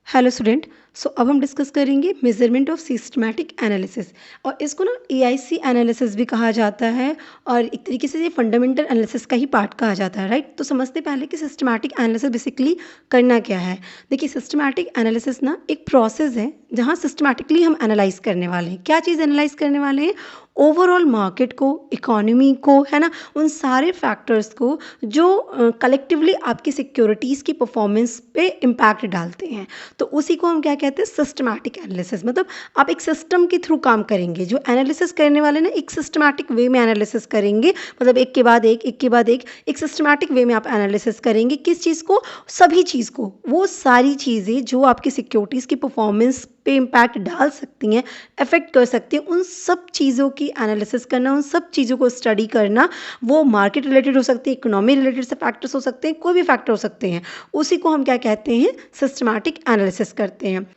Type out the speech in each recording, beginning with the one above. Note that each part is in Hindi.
Hello student. सो अब हम डिस्कस करेंगे मेजरमेंट ऑफ सिस्टमैटिक एनालिसिस और इसको ना एआईसी एनालिसिस भी कहा जाता है और एक तरीके से ये फंडामेंटल एनालिसिस का ही पार्ट कहा जाता है, राइट। तो समझते पहले कि सिस्टमैटिक एनालिसिस बेसिकली करना क्या है। देखिए, सिस्टमैटिक एनालिसिस ना एक प्रोसेस है जहाँ सिस्टमैटिकली हम एनालाइज करने वाले हैं। क्या चीज़ एनालाइज करने वाले हैं? ओवरऑल मार्केट को, इकोनॉमी को, है ना, उन सारे फैक्टर्स को जो कलेक्टिवली आपकी सिक्योरिटीज़ की परफॉर्मेंस पे इम्पैक्ट डालते हैं। तो उसी को हम क्या कहते हैं? Systematic analysis. मतलब आप एक सिस्टम के थ्रू काम करेंगे। जो एनालिसिस करने वाले ना एक सिस्टमैटिक वे में एनालिसिस करेंगे, मतलब एक के बाद एक सिस्टमैटिक वे में आप एनालिसिस करेंगे। किस चीज़ को? सभी चीज़ को। वो सारी चीज़ें जो आपकी सिक्योरिटीज़ की परफॉर्मेंस पे इम्पैक्ट डाल सकती हैं, अफेक्ट कर सकती हैं, उन सब चीज़ों की एनालिसिस करना, उन सब चीज़ों को स्टडी करना। वो मार्केट रिलेटेड हो सकती है, इकोनॉमी रिलेटेड से फैक्टर्स हो सकते हैं, कोई भी फैक्टर हो सकते हैं। उसी को हम क्या कहते हैं? सिस्टमैटिक एनालिसिस करते हैं।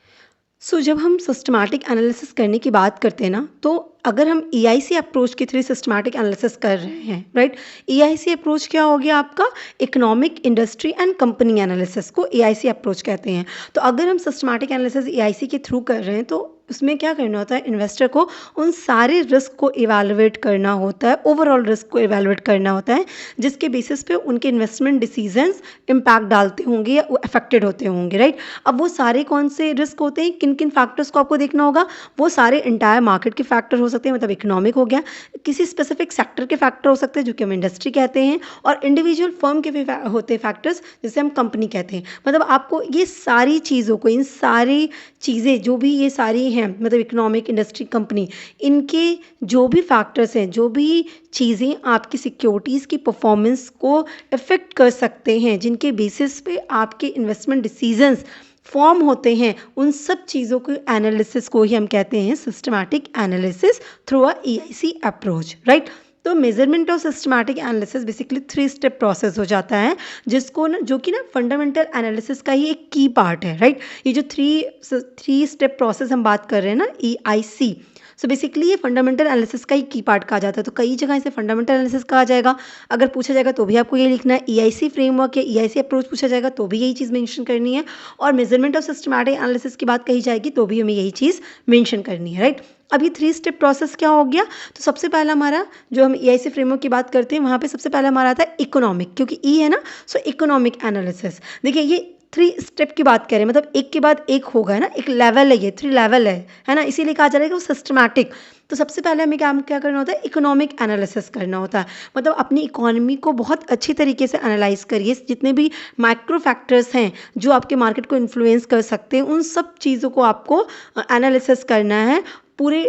जब हम सिस्टमैटिक एनालिसिस करने की बात करते हैं ना, तो अगर हम ईआईसी अप्रोच के थ्रू सिस्टमैटिक एनालिसिस कर रहे हैं, राइट। ईआईसी अप्रोच क्या हो गया आपका? Economic, industry and company analysis को ईआईसी अप्रोच कहते हैं। तो अगर हम सिस्टमैटिक एनालिसिस ईआईसी के थ्रू कर रहे हैं तो उसमें क्या करना होता है? इन्वेस्टर को उन सारे रिस्क को इवैल्यूएट करना होता है, ओवरऑल रिस्क को इवैल्यूएट करना होता है, जिसके बेसिस पे उनके इन्वेस्टमेंट डिसीजंस इम्पैक्ट डालते होंगे या अफेक्टेड होते होंगे, राइट। अब वो सारे कौन से रिस्क होते हैं, किन किन फैक्टर्स को आपको देखना होगा? वो सारे इंटायर मार्केट के फैक्टर हो सकते हैं, मतलब इकोनॉमिक हो गया, किसी स्पेसिफिक सेक्टर के फैक्टर हो सकते हैं जो कि हम इंडस्ट्री कहते हैं, और इंडिविजुअल फर्म के भी होते हैं फैक्टर्स जिसे हम कंपनी कहते हैं। मतलब आपको ये सारी चीज़ों को, इन सारी चीज़ें जो भी ये सारी हैं, मतलब इकोनॉमिक, इंडस्ट्री, कंपनी, इनके जो भी फैक्टर्स हैं, जो भी चीज़ें आपकी सिक्योरिटीज़ की परफॉर्मेंस को इफ़ेक्ट कर सकते हैं, जिनके बेसिस पे आपके इन्वेस्टमेंट डिसीजंस फॉर्म होते हैं, उन सब चीज़ों के एनालिसिस को ही हम कहते हैं systematic analysis through a EIC approach, right. तो measurement of systematic analysis basically 3 step process हो जाता है, जिसको ना, जो कि ना फंडामेंटल एनालिसिस का ही एक की पार्ट है, राइट। ये जो थ्री स्टेप प्रोसेस हम बात कर रहे हैं ना, ईआईसी, सो बेसिकली ये फंडामेंटल एनालिसिस का ही की पार्ट कहा जाता है। तो कई जगह इसे फंडामेंटल एनालिसिस कहा जाएगा। अगर पूछा जाएगा तो भी आपको ये लिखना है। ईआईसी फ्रेमवर्क या ईआईसी अप्रोच पूछा जाएगा तो भी यही चीज़ मेंशन करनी है, और मेजरमेंट ऑफ सिस्टमैटिक एनालिसिस की बात कही जाएगी तो भी हमें यही चीज़ मेंशन करनी है, राइट। अब ये 3 स्टेप प्रोसेस क्या हो गया? तो सबसे पहला हमारा, जो हम ईआईसी फ्रेमवर्क की बात करते हैं, वहाँ पे सबसे पहला हमारा आता है इकोनॉमिक, क्योंकि ई है ना, सो इकोनॉमिक एनालिसिस। देखिए, ये 3 स्टेप की बात करें, मतलब एक के बाद एक होगा, है ना, एक लेवल है, ये 3 लेवल है ना, इसीलिए कहा जा रहा है कि वो सिस्टमैटिक। तो सबसे पहले हमें क्या करना होता है? इकोनॉमिक एनालिसिस करना होता है। मतलब अपनी इकोनॉमी को बहुत अच्छी तरीके से एनालाइज करिए, जितने भी माइक्रो फैक्टर्स हैं जो आपके मार्केट को इन्फ्लुएंस कर सकते हैं, उन सब चीज़ों को आपको एनालिसिस करना है, पूरे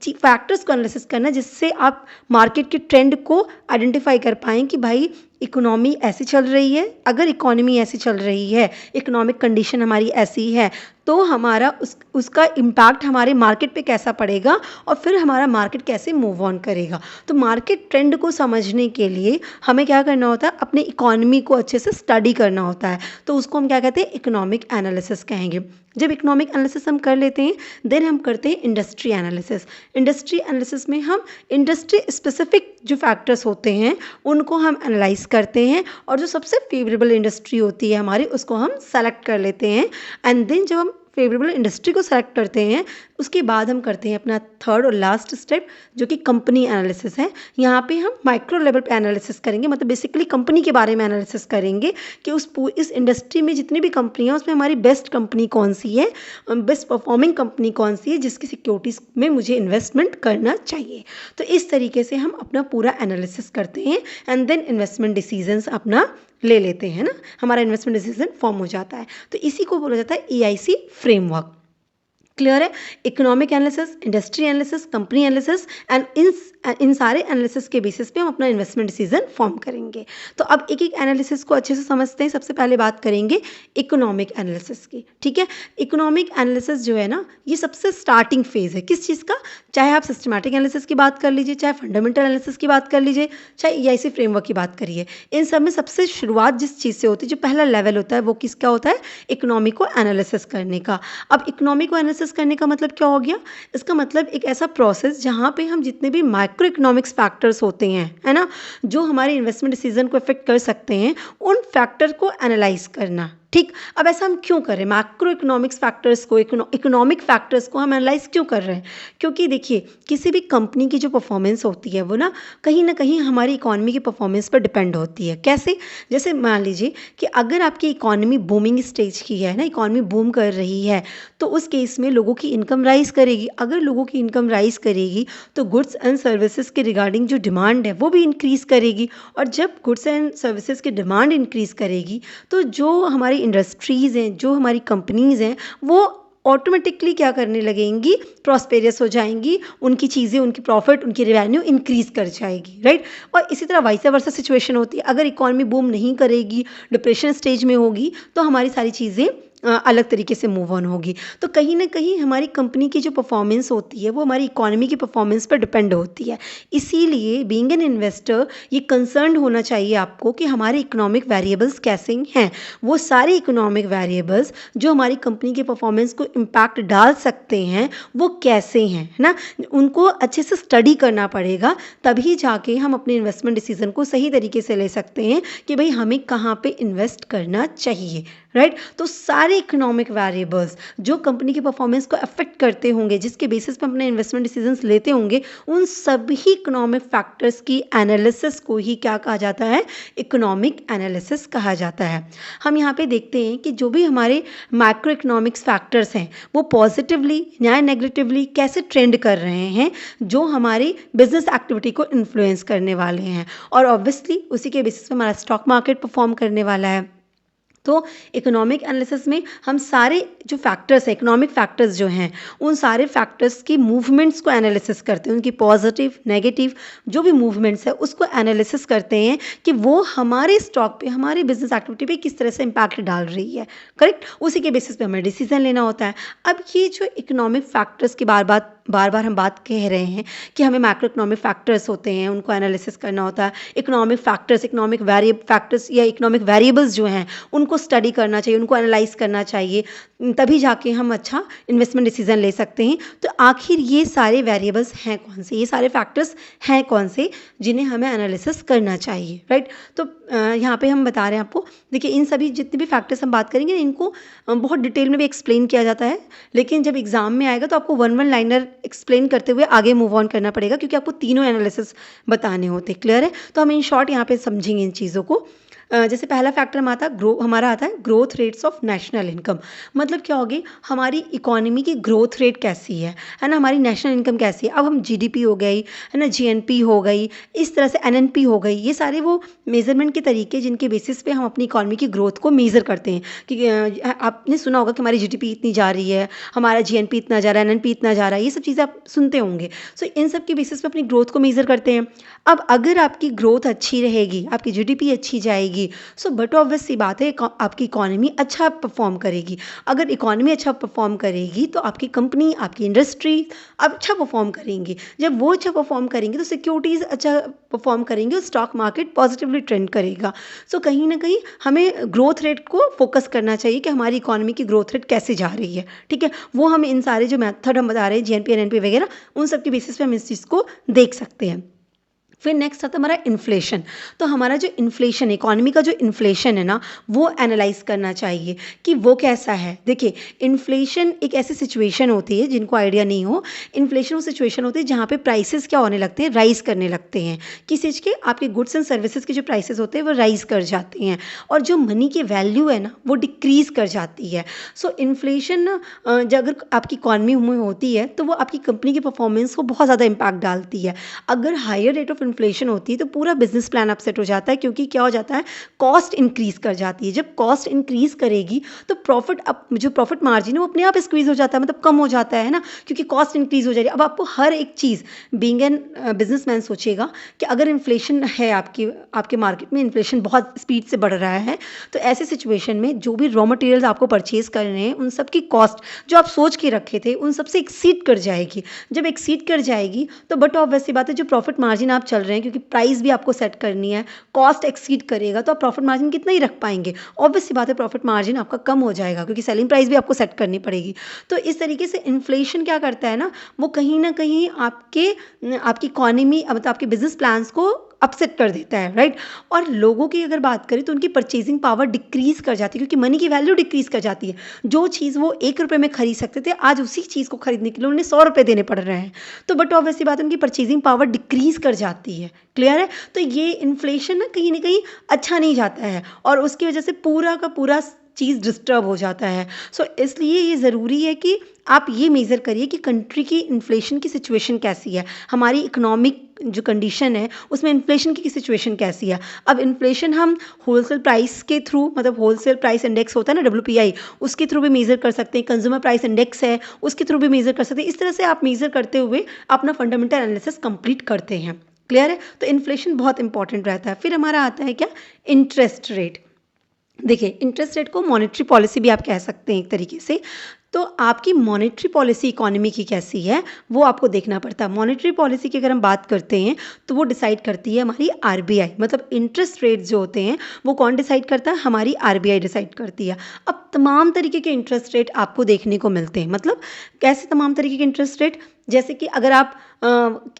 फैक्टर्स को एनालिसिस करना है, जिससे आप मार्केट के ट्रेंड को आइडेंटिफाई कर पाएँ कि भाई इकोनॉमी ऐसी चल रही है। अगर इकोनॉमी ऐसी चल रही है, इकोनॉमिक कंडीशन हमारी ऐसी है, तो हमारा उसका इम्पैक्ट हमारे मार्केट पे कैसा पड़ेगा, और फिर हमारा मार्केट कैसे मूव ऑन करेगा। तो मार्केट ट्रेंड को समझने के लिए हमें क्या करना होता है? अपने इकोनॉमी को अच्छे से स्टडी करना होता है। तो उसको हम क्या कहते हैं? इकोनॉमिक एनालिसिस कहेंगे। जब इकोनॉमिक एनालिसिस हम कर लेते हैं, देन हम करते हैं इंडस्ट्री एनालिसिस। इंडस्ट्री एनालिसिस में हम इंडस्ट्री स्पेसिफिक जो फैक्टर्स होते हैं उनको हम एनालाइज करते हैं, और जो सबसे फेवरेबल इंडस्ट्री होती है हमारी, उसको हम सेलेक्ट कर लेते हैं। एंड देन जब हम फेवरेबल इंडस्ट्री को सेलेक्ट करते हैं, उसके बाद हम करते हैं अपना थर्ड और लास्ट स्टेप, जो कि कंपनी एनालिसिस है। यहाँ पे हम माइक्रो लेवल पे एनालिसिस करेंगे, मतलब बेसिकली कंपनी के बारे में एनालिसिस करेंगे कि इस इंडस्ट्री में जितनी भी कंपनियाँ, उसमें हमारी बेस्ट कंपनी कौन सी है, बेस्ट परफॉर्मिंग कंपनी कौन सी है, जिसकी सिक्योरिटीज़ में मुझे इन्वेस्टमेंट करना चाहिए। तो इस तरीके से हम अपना पूरा एनालिसिस करते हैं, एंड देन इन्वेस्टमेंट डिसीजंस अपना ले लेते हैं ना, हमारा इन्वेस्टमेंट डिसीजन फॉर्म हो जाता है। तो इसी को बोला जाता है ईआईसी फ्रेमवर्क। क्लियर है? Economic analysis, industry analysis, company analysis, and in सारे एनालिसिस के बेसिस पे हम अपना इन्वेस्टमेंट डिसीजन फॉर्म करेंगे। तो अब एक एक एनालिसिस को अच्छे से समझते हैं। सबसे पहले बात करेंगे इकोनॉमिक एनालिसिस की, ठीक है। इकोनॉमिक एनालिसिस जो है ना, ये सबसे स्टार्टिंग फेज़ है किस चीज़ का? चाहे आप सिस्टमैटिक एनालिसिस की बात कर लीजिए, चाहे फंडामेंटल एनालिसिस की बात कर लीजिए, चाहे ईआईसी फ्रेमवर्क की बात करिए, इन सब में सबसे शुरुआत जिस चीज़ से होती है, जो पहला लेवल होता है, वो किसका होता है? इकोनॉमी को एनालिसिस करने का। अब इकोनॉमी को एनालिसिस करने का मतलब क्या हो गया? इसका मतलब एक ऐसा प्रोसेस जहाँ पे हम जितने भी माइक्रो इकोनॉमिक्स फैक्टर्स होते हैं, है ना, जो हमारे इन्वेस्टमेंट डिसीजन को इफेक्ट कर सकते हैं, उन फैक्टर को एनालाइज करना, ठीक। अब ऐसा हम क्यों कर रहे हैं? मैक्रो इकोनॉमिक्स फैक्टर्स को इकोनॉमिक फैक्टर्स को हम एनालाइज क्यों कर रहे हैं? क्योंकि देखिए, किसी भी कंपनी की जो परफॉर्मेंस होती है वो ना कहीं हमारी इकोनॉमी की परफॉर्मेंस पर डिपेंड होती है। कैसे? जैसे मान लीजिए कि अगर आपकी इकोनॉमी बूमिंग स्टेज की है ना, इकोनॉमी बूम कर रही है, तो उस केस में लोगों की इनकम राइज करेगी। अगर लोगों की इनकम राइज करेगी तो गुड्स एंड सर्विसेज के रिगार्डिंग जो डिमांड है वो भी इंक्रीज करेगी। और जब गुड्स एंड सर्विसेज की डिमांड इंक्रीज करेगी तो जो हमारी इंडस्ट्रीज़ हैं, जो हमारी कंपनीज़ हैं, वो ऑटोमेटिकली क्या करने लगेंगी? प्रॉस्पेरियस हो जाएंगी, उनकी चीज़ें, उनकी प्रॉफिट, उनकी रेवेन्यू इंक्रीज कर जाएगी, राइट। और इसी तरह वाइस वर्सा सिचुएशन होती है। अगर इकॉनमी बूम नहीं करेगी, डिप्रेशन स्टेज में होगी, तो हमारी सारी चीज़ें अलग तरीके से मूव ऑन होगी। तो कहीं ना कहीं हमारी कंपनी की जो परफॉर्मेंस होती है वो हमारी इकोनॉमी की परफॉर्मेंस पर डिपेंड होती है। इसीलिए बीइंग एन इन्वेस्टर ये कंसर्न होना चाहिए आपको कि हमारे इकोनॉमिक वेरिएबल्स कैसे हैं। वो सारे इकोनॉमिक वेरिएबल्स जो हमारी कंपनी के परफॉर्मेंस को इम्पैक्ट डाल सकते हैं वो कैसे हैं, है ना। उनको अच्छे से स्टडी करना पड़ेगा, तभी जाके हम अपने इन्वेस्टमेंट डिसीजन को सही तरीके से ले सकते हैं कि भाई हमें कहाँ पे इन्वेस्ट करना चाहिए, राइट। तो सारे इकोनॉमिक वेरिएबल्स जो कंपनी की परफॉर्मेंस को अफेक्ट करते होंगे, जिसके बेसिस पे अपने इन्वेस्टमेंट डिसीजंस लेते होंगे, उन सभी इकोनॉमिक फैक्टर्स की एनालिसिस को ही क्या कहा जाता है? इकोनॉमिक एनालिसिस कहा जाता है। हम यहाँ पे देखते हैं कि जो भी हमारे मैक्रो इकोनॉमिक्स फैक्टर्स हैं वो पॉजिटिवली या नेगेटिवली कैसे ट्रेंड कर रहे हैं, जो हमारी बिजनेस एक्टिविटी को इन्फ्लुएंस करने वाले हैं। और ऑब्वियसली उसी के बेसिस पे हमारा स्टॉक मार्केट परफॉर्म करने वाला है। तो इकोनॉमिक एनालिसिस में हम सारे जो फैक्टर्स हैं, इकोनॉमिक फैक्टर्स जो हैं, उन सारे फैक्टर्स की मूवमेंट्स को एनालिसिस करते हैं, उनकी पॉजिटिव नेगेटिव जो भी मूवमेंट्स है उसको एनालिसिस करते हैं कि वो हमारे स्टॉक पे, हमारे बिजनेस एक्टिविटी पे किस तरह से इम्पैक्ट डाल रही है, करेक्ट। उसी के बेसिस पे हमें डिसीजन लेना होता है। अब ये जो इकोनॉमिक फैक्टर्स की बार बार हम बात कह रहे हैं कि हमें मैक्रो इकोनॉमिक फैक्टर्स होते हैं, उनको एनालिसिस करना होता है। इकोनॉमिक फैक्टर्स, इकोनॉमिक फैक्टर्स या इकोनॉमिक वेरिएबल्स जो हैं उनको स्टडी करना चाहिए, उनको एनालाइज करना चाहिए, तभी जाके हम अच्छा इन्वेस्टमेंट डिसीजन ले सकते हैं। तो आखिर ये सारे वेरिएबल्स हैं कौन से, ये सारे फैक्टर्स हैं कौन से जिन्हें हमें एनालिसिस करना चाहिए, राइट। तो यहाँ पे हम बता रहे हैं आपको, देखिए इन सभी जितने भी फैक्टर्स हम बात करेंगे इनको बहुत डिटेल में भी एक्सप्लेन किया जाता है, लेकिन जब एग्जाम में आएगा तो आपको वन लाइनर एक्सप्लेन करते हुए आगे मूव ऑन करना पड़ेगा, क्योंकि आपको तीनों एनालिसिस बताने होते। क्लियर है? तो हम इन शॉर्ट यहाँ पे समझेंगे इन चीज़ों को। जैसे पहला फैक्टर हमारा आता है growth rates of national income. मतलब क्या होगी? हमारी इकोनॉमी की ग्रोथ रेट कैसी है ना, हमारी नेशनल इनकम कैसी है। अब हम जीडीपी हो गई, है ना, जीएनपी हो गई, इस तरह से एनएनपी हो गई, ये सारे वो मेजरमेंट के तरीके जिनके बेसिस पे हम अपनी इकोनॉमी की ग्रोथ को मेज़र करते हैं। कि आपने सुना होगा कि हमारी जीडीपी इतनी जा रही है, हमारा जीएनपी इतना जा रहा है, एनएनपी इतना जा रहा है, ये सब चीज़ें आप सुनते होंगे। सो इन सब के बेसिस पे अपनी ग्रोथ को मेज़र करते हैं। अब अगर आपकी ग्रोथ अच्छी रहेगी, आपकी जीडीपी अच्छी जाएगी, सो बट ऑब्वियस सी बात है आपकी इकोनॉमी अच्छा परफॉर्म करेगी। अगर इकोनॉमी अच्छा परफॉर्म करेगी तो आपकी कंपनी, आपकी इंडस्ट्री अच्छा परफॉर्म करेंगी। जब वो अच्छा परफॉर्म करेंगे तो सिक्योरिटीज़ अच्छा परफॉर्म करेंगे और स्टॉक मार्केट पॉजिटिवली ट्रेंड करेगा। सो कहीं ना कहीं हमें ग्रोथ रेट को फोकस करना चाहिए कि हमारी इकोनॉमी की ग्रोथ रेट कैसे जा रही है, ठीक है। वो हम इन सारे जो मेथड हम बता रहे हैं, जीएनपी, एनएनपी वगैरह, उन सब के बेसिस पे हम इस चीज़ को देख सकते हैं। फिर नेक्स्ट आता है हमारा इन्फ्लेशन। तो हमारा जो इन्फ्लेशन, इकोनॉमी का जो इन्फ्लेशन है ना, वो एनालाइज करना चाहिए कि वो कैसा है। देखिए, इन्फ्लेशन एक ऐसी सिचुएशन होती है, जिनको आइडिया नहीं हो, इन्फ्लेशन वो सिचुएशन होती है जहाँ पे प्राइसेस क्या होने लगते हैं? राइज करने लगते हैं। किस चीज़ के? आपके गुड्स एंड सर्विसेज के जो प्राइसेस होते हैं वो राइज कर जाते हैं, और जो मनी की वैल्यू है ना वो डिक्रीज कर जाती है। सो इन्फ्लेशन जब अगर आपकी इकोनॉमी में होती है तो वो आपकी कंपनी की परफॉर्मेंस को बहुत ज़्यादा इम्पैक्ट डालती है। अगर हायर रेट ऑफ इन्फ्लेशन होती है तो पूरा बिजनेस प्लान अपसेट हो जाता है, क्योंकि क्या हो जाता है? कॉस्ट इंक्रीज कर जाती है। जब कॉस्ट इंक्रीज करेगी तो जो प्रॉफिट मार्जिन है वो अपने आप स्क्वीज हो जाता है, मतलब कम हो जाता है ना, क्योंकि कॉस्ट इंक्रीज हो जा रही है। अब आपको हर एक चीज़, बीइंग एन बिजनेसमैन सोचेगा कि अगर इन्फ्लेशन है, आपके मार्केट में इन्फ्लेशन बहुत स्पीड से बढ़ रहा है, तो ऐसे सिचुएशन में जो भी रॉ मटेरियल्स आपको परचेज कर रहे हैं उन सब की कॉस्ट जो आप सोच के रखे थे उन सबसे एक्सीड कर जाएगी। जब एक्सीड कर जाएगी तो बट ऑब्वियस सी बात है, जो प्रॉफिट मार्जिन आप चल रहे हैं, क्योंकि प्राइस भी आपको सेट करनी है, कॉस्ट एक्सीड करेगा तो आप प्रॉफिट मार्जिन कितना ही रख पाएंगे? ऑब्वियस सी बात है, प्रॉफिट मार्जिन आपका कम हो जाएगा, क्योंकि सेलिंग प्राइस भी आपको सेट करनी पड़ेगी। तो इस तरीके से इन्फ्लेशन क्या करता है ना, वो कहीं ना कहीं आपकी इकोनॉमी, मतलब आपके बिजनेस प्लान्स को अपसेट कर देता है, राइट। और लोगों की अगर बात करें तो उनकी परचेजिंग पावर डिक्रीज कर जाती है, क्योंकि मनी की वैल्यू डिक्रीज कर जाती है। जो चीज़ वो 1 रुपये में खरीद सकते थे, आज उसी चीज़ को खरीदने के लिए उन्हें 100 रुपये देने पड़ रहे हैं। तो बट ऑब्वियसली बात है, उनकी परचेजिंग पावर डिक्रीज कर जाती है। क्लियर है। तो ये इन्फ्लेशन ना कहीं अच्छा नहीं जाता है, और उसकी वजह से पूरा का पूरा चीज़ डिस्टर्ब हो जाता है। सो इसलिए ये ज़रूरी है कि आप ये मेज़र करिए कि कंट्री की इन्फ्लेशन की सिचुएशन कैसी है, हमारी इकोनॉमिक जो कंडीशन है उसमें इन्फ्लेशन की सिचुएशन कैसी है। अब इन्फ्लेशन हम होलसेल प्राइस के थ्रू, मतलब होलसेल प्राइस इंडेक्स होता है ना WPI, उसके थ्रू भी मेज़र कर सकते हैं। कंज्यूमर प्राइस इंडेक्स है, उसके थ्रू भी मेज़र कर सकते हैं। इस तरह से आप मेज़र करते हुए अपना फंडामेंटल एनालिसिस कंप्लीट करते हैं। क्लियर है। तो इन्फ्लेशन बहुत इंपॉर्टेंट रहता है। फिर हमारा आता है क्या, इंटरेस्ट रेट। देखिए, इंटरेस्ट रेट को मॉनेटरी पॉलिसी भी आप कह सकते हैं एक तरीके से। तो आपकी मॉनेटरी पॉलिसी इकोनॉमी की कैसी है वो आपको देखना पड़ता है। मॉनेटरी पॉलिसी की अगर हम बात करते हैं तो वो डिसाइड करती है हमारी RBI, मतलब इंटरेस्ट रेट्स जो होते हैं वो कौन डिसाइड करता है, हमारी RBI डिसाइड करती है। अब तमाम तरीके के इंटरेस्ट रेट आपको देखने को मिलते हैं। मतलब कैसे तमाम तरीके के इंटरेस्ट रेट, जैसे कि अगर आप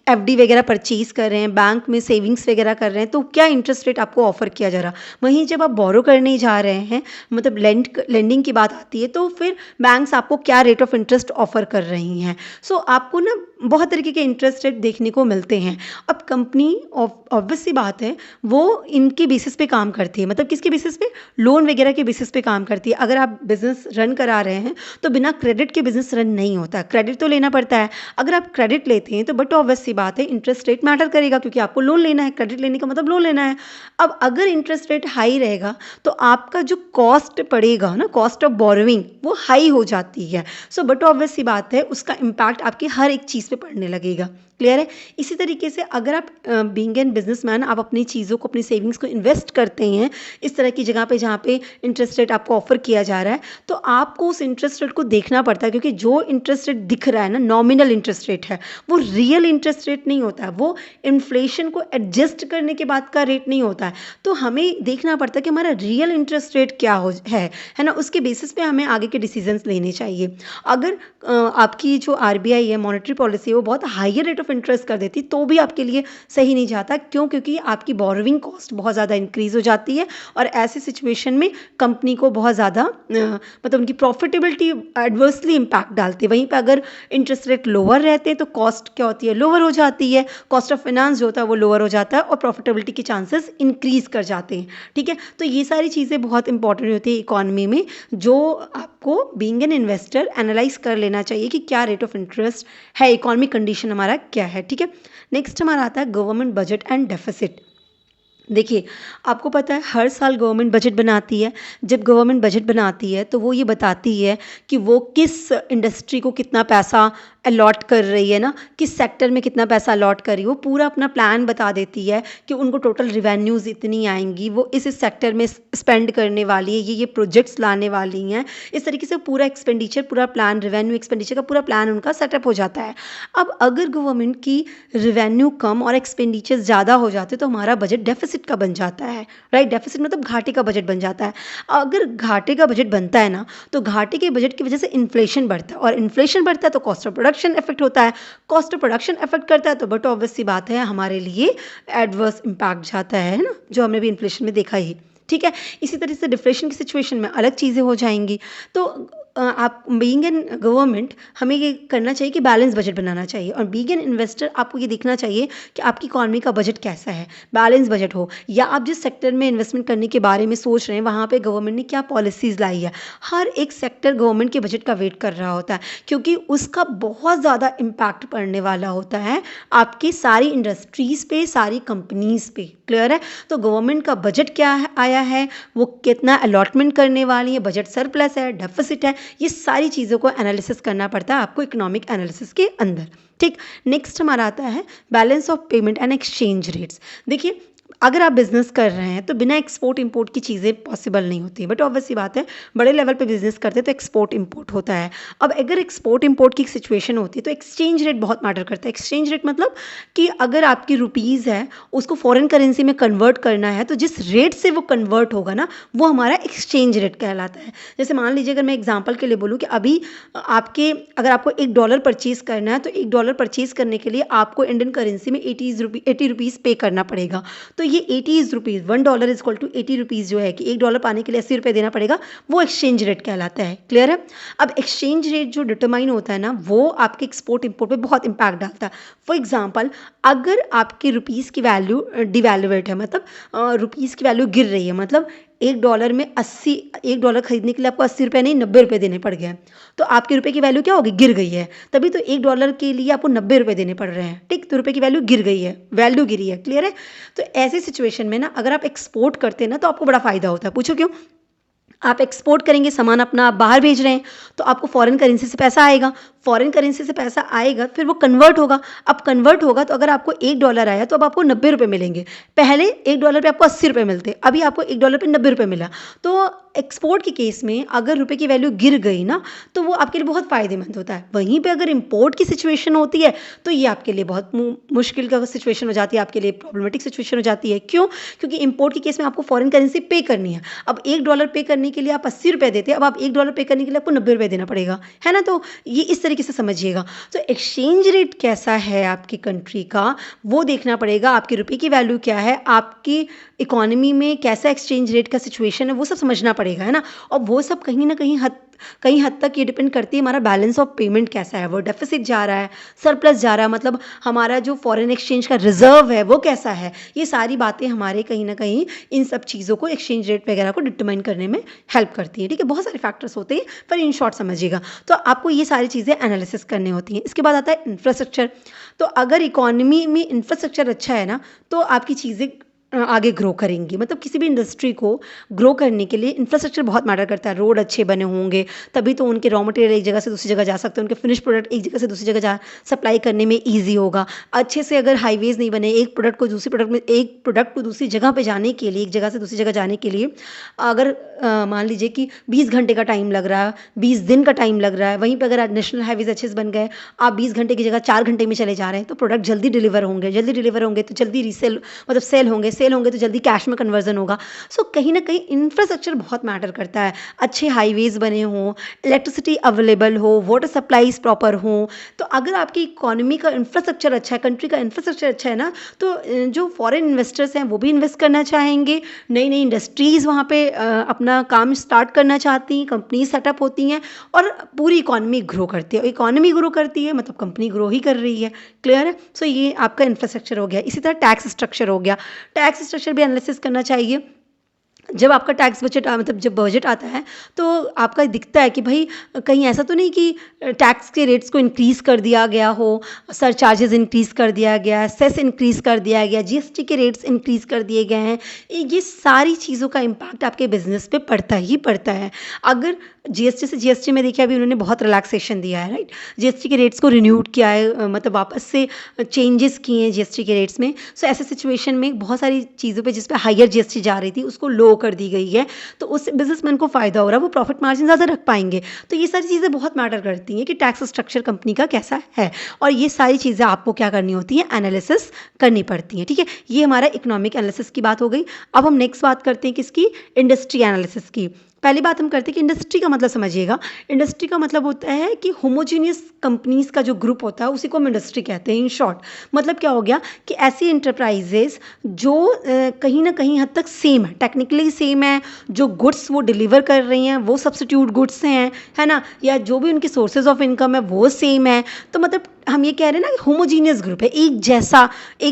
FD वगैरह परचेज कर रहे हैं, बैंक में सेविंग्स वगैरह कर रहे हैं, तो क्या इंटरेस्ट रेट आपको ऑफर किया जा रहा। वहीं जब आप बोरो करने जा रहे हैं, मतलब लेंडिंग की बात आती है, तो फिर बैंक्स आपको क्या रेट ऑफ इंटरेस्ट ऑफर कर रही हैं। सो आपको ना बहुत तरीके के इंटरेस्ट रेट देखने को मिलते हैं। अब कंपनी ऑब्वियस सी बात है वो इनके बेसिस पे काम करती है, मतलब किसके बेसिस पे, लोन वगैरह के बेसिस पे काम करती है। अगर आप बिजनेस रन करा रहे हैं तो बिना क्रेडिट के बिजनेस रन नहीं होता, क्रेडिट तो लेना पड़ता है। अगर आप क्रेडिट लेते हैं तो बट ऑब्वियस सी बात है इंटरेस्ट रेट मैटर करेगा, क्योंकि आपको लोन लेना है, क्रेडिट लेने का मतलब लोन लेना है। अब अगर इंटरेस्ट रेट हाई रहेगा तो आपका जो कॉस्ट पड़ेगा ना, कॉस्ट ऑफ बोरोइंग, वो हाई हो जाती है। सो बट ऑब्वियस सी बात है उसका इम्पैक्ट आपकी हर एक चीज़ पे पड़ने लगेगा। क्लियर है। इसी तरीके से अगर आप बीइंग एन बिजनेसमैन, आप अपनी चीज़ों को, अपनी सेविंग्स को इन्वेस्ट करते हैं इस तरह की जगह पे जहाँ पे इंटरेस्ट रेट आपको ऑफर किया जा रहा है, तो आपको उस इंटरेस्ट रेट को देखना पड़ता है, क्योंकि जो इंटरेस्ट रेट दिख रहा है ना, नॉमिनल इंटरेस्ट रेट है, वो रियल इंटरेस्ट रेट नहीं होता है, वो इन्फ्लेशन को एडजस्ट करने के बाद का रेट नहीं होता है। तो हमें देखना पड़ता है कि हमारा रियल इंटरेस्ट रेट क्या है ना, उसके बेसिस पे हमें आगे के डिसीजंस लेने चाहिए। अगर आपकी जो RBI है, मॉनेटरी पॉलिसी है, वो बहुत हायर रेट ऑफ इंटरेस्ट कर देती तो भी आपके लिए सही नहीं जाता। क्यों? क्योंकि आपकी बोरोइंग कॉस्ट बहुत ज़्यादा इंक्रीज़ हो जाती है, और ऐसी सिचुएशन में कंपनी को बहुत ज़्यादा मतलब उनकी प्रॉफिटेबिलिटी एडवर्सली इम्पैक्ट डालती है। वहीं पे अगर इंटरेस्ट रेट लोअर रहते हैं तो कॉस्ट क्या होती है, लोअर हो जाती है, कॉस्ट ऑफ फाइनेंस जो होता है वो लोअर हो जाता है, और प्रॉफिटेबिलिटी के चांसेस इंक्रीज़ कर जाते हैं। ठीक है। तो ये सारी चीज़ें बहुत इंपॉर्टेंट होती है इकोनॉमी में, जो आपको बीइंग एन इन्वेस्टर एनालाइज कर लेना चाहिए कि क्या रेट ऑफ इंटरेस्ट है, इकोनॉमिक कंडीशन हमारा क्या है। ठीक है। नेक्स्ट हमारा आता है गवर्नमेंट बजट एंड डेफिसिट। देखिए, आपको पता है हर साल गवर्नमेंट बजट बनाती है। जब गवर्नमेंट बजट बनाती है तो वो ये बताती है कि वो किस इंडस्ट्री को कितना पैसा अलॉट कर रही है ना, किस सेक्टर में कितना पैसा अलॉट कर रही है। वो पूरा अपना प्लान बता देती है कि उनको टोटल रिवेन्यूज़ इतनी आएंगी, वो इस सेक्टर में स्पेंड करने वाली है, ये प्रोजेक्ट्स लाने वाली हैं। इस तरीके से पूरा एक्सपेंडिचर, पूरा प्लान, रेवेन्यू एक्सपेंडिचर का पूरा प्लान उनका सेटअप हो जाता है। अब अगर गवर्नमेंट की रेवेन्यू कम और एक्सपेंडिचर ज़्यादा हो जाते तो हमारा बजट डेफिसिट का बन जाता है, राइट। डेफिसिट मतलब घाटे का बजट बन जाता है। अगर घाटे का बजट बनता है ना, तो घाटे के बजट की वजह से इन्फ्लेशन बढ़ता है, और इन्फ्लेशन बढ़ता है तो कॉस्ट ऑफ प्रोडक्शन इफेक्ट होता है, कॉस्ट ऑफ प्रोडक्शन इफेक्ट करता है तो बट ऑब्वियस सी बात है हमारे लिए एडवर्स इम्पैक्ट जाता है ना, जो हमने भी इन्फ्लेशन में देखा ही। ठीक है। इसी तरह से डिफ्लेशन की सिचुएशन में अलग चीज़ें हो जाएंगी। तो आप बीइंग एन गवर्नमेंट, हमें ये करना चाहिए कि बैलेंस बजट बनाना चाहिए, और बीइंग एन इन्वेस्टर आपको ये देखना चाहिए कि आपकी इकॉनमी का बजट कैसा है, बैलेंस बजट हो, या आप जिस सेक्टर में इन्वेस्टमेंट करने के बारे में सोच रहे हैं वहाँ पे गवर्नमेंट ने क्या पॉलिसीज़ लाई है। हर एक सेक्टर गवर्नमेंट के बजट का वेट कर रहा होता है, क्योंकि उसका बहुत ज़्यादा इम्पैक्ट पड़ने वाला होता है आपकी सारी इंडस्ट्रीज़ पे, सारी कंपनीज़ पे। क्लियर है। तो गवर्नमेंट का बजट क्या आया है, वो कितना अलॉटमेंट करने वाली है, बजट सरप्लस है, डेफिसिट है, ये सारी चीज़ों को एनालिसिस करना पड़ता है आपको इकोनॉमिक एनालिसिस के अंदर। ठीक। नेक्स्ट हमारा आता है balance of payment and exchange rates. देखिए, अगर आप बिज़नेस कर रहे हैं तो बिना एक्सपोर्ट इंपोर्ट की चीज़ें पॉसिबल नहीं होती, बट ऑब्वियस सी बात है बड़े लेवल पे बिज़नेस करते हैं तो एक्सपोर्ट इंपोर्ट होता है। अब अगर एक्सपोर्ट इंपोर्ट की सिचुएशन होती है तो एक्सचेंज रेट बहुत मैटर करता है। एक्सचेंज रेट मतलब कि अगर आपकी रुपीज़ है उसको फॉरेन करेंसी में कन्वर्ट करना है तो जिस रेट से वो कन्वर्ट होगा ना वो हमारा एक्सचेंज रेट कहलाता है। जैसे मान लीजिए अगर मैं एग्जांपल के लिए बोलूँ कि अभी आपके अगर आपको $1 परचेज़ करना है तो $1 परचेज़ करने के लिए आपको इंडियन करेंसी में 80 रुपीज़ पे करना पड़ेगा। तो ये 80 rupees, $1 is equal to 80 rupees जो है कि $1 पाने के लिए 80 रुपये देना पड़ेगा, वो एक्सचेंज रेट कहलाता है। क्लियर है? अब एक्सचेंज रेट जो डिटरमाइन होता है ना वो आपके एक्सपोर्ट इंपोर्ट पे बहुत इंपैक्ट डालता है। फॉर एग्जांपल अगर आपकी रुपीज़ की वैल्यू डिवैल्यूएट है, मतलब रुपीज़ की वैल्यू गिर रही है, मतलब $1 में 80, $1 खरीदने के लिए आपको 80 रुपये नहीं 90 रुपये देने पड़ गए हैं, तो आपके रुपये की वैल्यू क्या होगी? गिर गई है। तभी तो $1 के लिए आपको 90 रुपये देने पड़ रहे हैं, ठीक? तो रुपये की वैल्यू गिर गई है, वैल्यू गिरी है। क्लियर है? तो ऐसी सिचुएशन में ना अगर आप एक्सपोर्ट करते हैं ना तो आपको बड़ा फ़ायदा होता है। पूछो क्यों? आप एक्सपोर्ट करेंगे, सामान अपना आप बाहर भेज रहे हैं तो आपको फॉरेन करेंसी से पैसा आएगा, फॉरेन करेंसी से पैसा आएगा फिर वो कन्वर्ट होगा। अब कन्वर्ट होगा तो अगर आपको $1 आया तो अब आपको 90 रुपये मिलेंगे। पहले $1 पे आपको 80 रुपये मिलते, अभी आपको $1 पे 90 रुपये मिला। तो एक्सपोर्ट के केस में अगर रुपये की वैल्यू गिर गई ना तो वो आपके लिए बहुत फ़ायदेमंद होता है। वहीं पे अगर इम्पोर्ट की सिचुएशन होती है तो ये आपके लिए बहुत मुश्किल का सिचुएशन हो जाती है, आपके लिए प्रॉब्लमेटिक सिचुएशन हो जाती है। क्यों? क्योंकि इम्पोर्ट के केस में आपको फॉरेन करेंसी पे करनी है। अब $1 पे करने के लिए आप 80 रुपये देते हैं, अब आप $1 पे करने के लिए आपको 90 रुपये देना पड़ेगा, है ना? तो ये इस तरीके से समझिएगा। तो एक्सचेंज रेट कैसा है आपकी कंट्री का वो देखना पड़ेगा, आपके रुपये की वैल्यू क्या है, आपकी इकोनॉमी में कैसा एक्सचेंज रेट का सिचुएशन है वो सब समझना पड़ेगा, है ना? और वो सब कहीं हद तक ये डिपेंड करती है हमारा बैलेंस ऑफ पेमेंट कैसा है, वो डेफिसिट जा रहा है, सरप्लस जा रहा है, मतलब हमारा जो फॉरेन एक्सचेंज का रिजर्व है वो कैसा है। ये सारी बातें हमारे कहीं ना कहीं इन सब चीज़ों को, एक्सचेंज रेट वगैरह को डिटरमाइन करने में हेल्प करती है। ठीक है, बहुत सारे फैक्टर्स होते हैं पर इन शॉर्ट समझिएगा। तो आपको ये सारी चीज़ें एनालिसिस करनी होती हैं। इसके बाद आता है इंफ्रास्ट्रक्चर। तो अगर इकोनॉमी में इंफ्रास्ट्रक्चर अच्छा है ना तो आपकी चीज़ें आगे ग्रो करेंगी। मतलब किसी भी इंडस्ट्री को ग्रो करने के लिए इंफ्रास्ट्रक्चर बहुत मैटर करता है। रोड अच्छे बने होंगे तभी तो उनके रॉ मटेरियल एक जगह से दूसरी जगह जा सकते हैं, उनके फिनिश प्रोडक्ट एक जगह से दूसरी जगह जा सप्लाई करने में ईजी होगा। अच्छे से अगर हाईवेज़ नहीं बने, एक प्रोडक्ट को दूसरी जगह पे जाने के लिए, एक जगह से दूसरी जगह जाने के लिए अगर मान लीजिए कि 20 घंटे का टाइम लग रहा है, 20 दिन का टाइम लग रहा है, वहीं पर अगर नेशनल हाईवेज़ अच्छे से बन गए, आप 20 घंटे की जगह 4 घंटे में चले जा रहे हैं तो प्रोडक्ट जल्दी डिलीवर होंगे तो जल्दी रीसेल मतलब सेल होंगे तो जल्दी कैश में कन्वर्जन होगा। सो कहीं ना कहीं इंफ्रास्ट्रक्चर बहुत मैटर करता है। अच्छे हाईवेज़ बने हों, इलेक्ट्रिसिटी अवेलेबल हो, वाटर सप्लाईज प्रॉपर हों। तो अगर आपकी इकोनॉमी का इंफ्रास्ट्रक्चर अच्छा है, कंट्री का इंफ्रास्ट्रक्चर अच्छा है ना, तो जो फॉरेन इन्वेस्टर्स हैं वो भी इन्वेस्ट करना चाहेंगे, नई नई इंडस्ट्रीज़ वहाँ पे अपना काम स्टार्ट करना चाहती हैं, कंपनी सेटअप होती हैं और पूरी इकोनॉमी ग्रो करती है। इकोनॉमी ग्रो करती है मतलब कंपनी ग्रो ही कर रही है। क्लियर है? सो ये आपका इंफ्रास्ट्रक्चर हो गया। इसी तरह टैक्स स्ट्रक्चर हो गया। टैक्स स्ट्रक्चर भी एनालिसिस करना चाहिए। जब आपका टैक्स बजट मतलब जब बजट आता है तो आपका दिखता है कि भाई कहीं ऐसा तो नहीं कि टैक्स के रेट्स को इंक्रीज़ कर दिया गया हो, सरचार्जेस इंक्रीज़ कर दिया गया है, सेस इंक्रीज़ कर दिया गया, जीएसटी के रेट्स इंक्रीज़ कर दिए गए हैं। ये सारी चीज़ों का इम्पैक्ट आपके बिजनेस पे पड़ता ही पड़ता है। अगर जीएसटी में देखिए अभी उन्होंने बहुत रिलैक्सेशन दिया है, राइट? जीएसटी के रेट्स को रिन्यूड किया है, मतलब वापस से चेंजेस किए हैं जीएसटी के रेट्स में। सो ऐसे सिचुएशन में बहुत सारी चीज़ों पे जिस पे हायर जीएसटी जा रही थी उसको लो कर दी गई है, तो उससे बिजनेसमैन को फ़ायदा हो रहा है, वो प्रॉफिट मार्जिन ज़्यादा रख पाएंगे। तो ये सारी चीज़ें बहुत मैटर करती हैं कि टैक्स स्ट्रक्चर कंपनी का कैसा है, और ये सारी चीज़ें आपको क्या करनी होती हैं, एनालिसिस करनी पड़ती हैं। ठीक है, ये हमारा इकोनॉमिक एनालिसिस की बात हो गई। अब हम नेक्स्ट बात करते हैं किसकी, इंडस्ट्री एनालिसिस की। पहली बात हम करते हैं कि इंडस्ट्री का मतलब समझिएगा। इंडस्ट्री का मतलब होता है कि होमोजीनियस कंपनीज का जो ग्रुप होता है उसी को हम इंडस्ट्री कहते हैं। इन शॉर्ट मतलब क्या हो गया कि ऐसी इंटरप्राइजेस जो कहीं ना कहीं हद तक सेम है, टेक्निकली सेम है, जो गुड्स वो डिलीवर कर रही हैं वो सब्स्टिट्यूट गुड्स हैं, है ना, या जो भी उनके सोर्सेज ऑफ इनकम है वो सेम है। तो मतलब हम ये कह रहे हैं ना कि होमोजीनियस ग्रुप है, एक